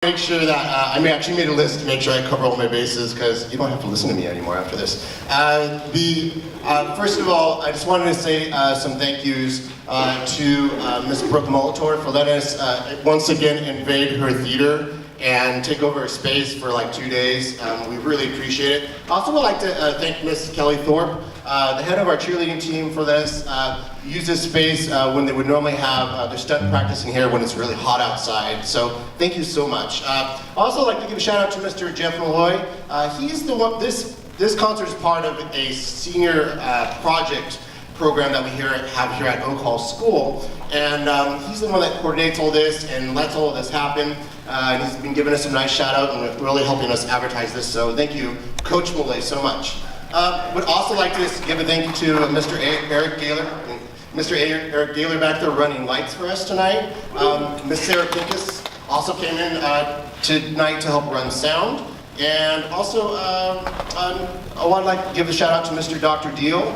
Make sure that I actually made a list to make sure I cover all my bases, because you don't have to listen to me anymore after this. First of all, I just wanted to say some thank yous to Ms. Brooke Molitor for letting us once again invade her theater and take over her space for like 2 days. We really appreciate it. I also would like to thank Ms. Kelly Thorpe, the head of our cheerleading team, for letting us use this space when they would normally have their stunt practicing here when it's really hot outside. So thank you so much. I'd also like to give a shout out to Mr. Jeff Malloy. He's the one, this concert is part of a senior project program that we have here at Oak Hall School. And he's the one that coordinates all this and lets all of this happen. And he's been giving us some nice shout out and really helping us advertise this. So thank you, Coach Malloy, so much. Would also like to give a thank you to Mr. Eric Gaylor. Mr. Eric Gaylor back there running lights for us tonight. Ms. Sarah Pincus also came in tonight to help run sound. And also, I would like to give a shout out to Mr. Dr. Deal,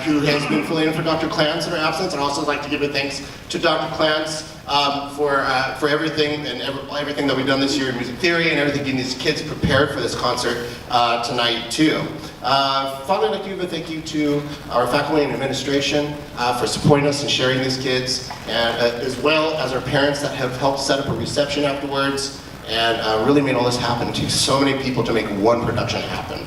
who has been filling in for Dr. Clance in her absence. And also like to give a thanks to Dr. Clance for everything and everything that we've done this year in music theory and everything getting these kids prepared for this concert tonight too. Finally, I'd like to give a thank you to our faculty and administration for supporting us and sharing these kids, and as well as our parents that have helped set up a reception afterwards and really made all this happen. It takes so many people to make one production happen.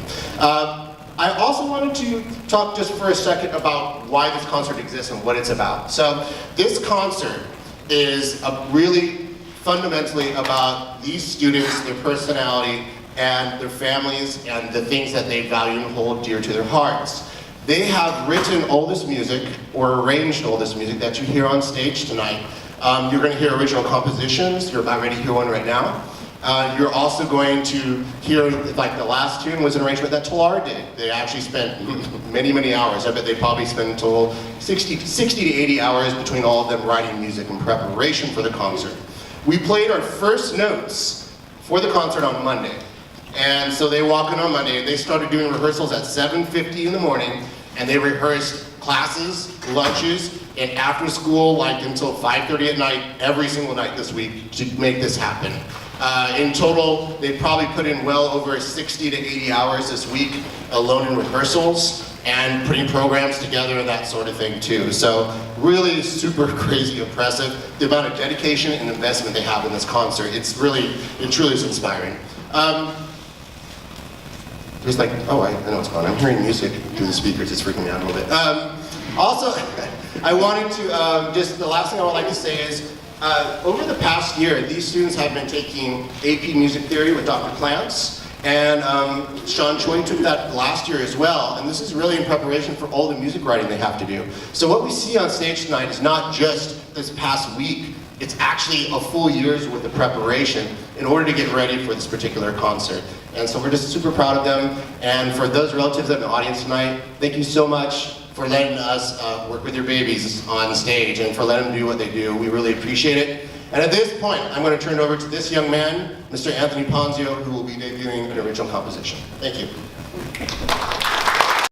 I also wanted to talk just for a second about why this concert exists and what it's about. So this concert is really fundamentally about these students, their personality, and their families, and the things that they value and hold dear to their hearts. They have written all this music, or arranged all this music that you hear on stage tonight. You're going to hear original compositions. You're about ready to hear one right now. You're also going to hear, like the last tune was an arrangement that Talar did. They actually spent many, many hours. I bet they probably spent a total 60 to 80 hours between all of them writing music in preparation for the concert. We played our first notes for the concert on Monday. And so they walk in on Monday, and they started doing rehearsals at 7:50 in the morning, and they rehearsed classes, lunches, and after school, like until 5:30 at night, every single night this week to make this happen. In total, they probably put in well over 60 to 80 hours this week alone in rehearsals and putting programs together and that sort of thing too. So really super crazy impressive, the amount of dedication and investment they have in this concert. It truly is inspiring. There's like, oh, I know what's going on. I'm hearing music through the speakers. It's freaking me out a little bit. Also, I wanted to, just the last thing I would like to say is, over the past year, these students have been taking AP Music Theory with Dr. Clance, and Sean Choi took that last year as well, and this is really in preparation for all the music writing they have to do. So what we see on stage tonight is not just this past week, it's actually a full year's worth of preparation in order to get ready for this particular concert. And so we're just super proud of them, and for those relatives in the audience tonight, thank you so much for letting us work with your babies on stage and for letting them do what they do. We really appreciate it. And at this point, I'm going to turn it over to this young man, Mr. Anthony Ponzio, who will be debuting an original composition. Thank you.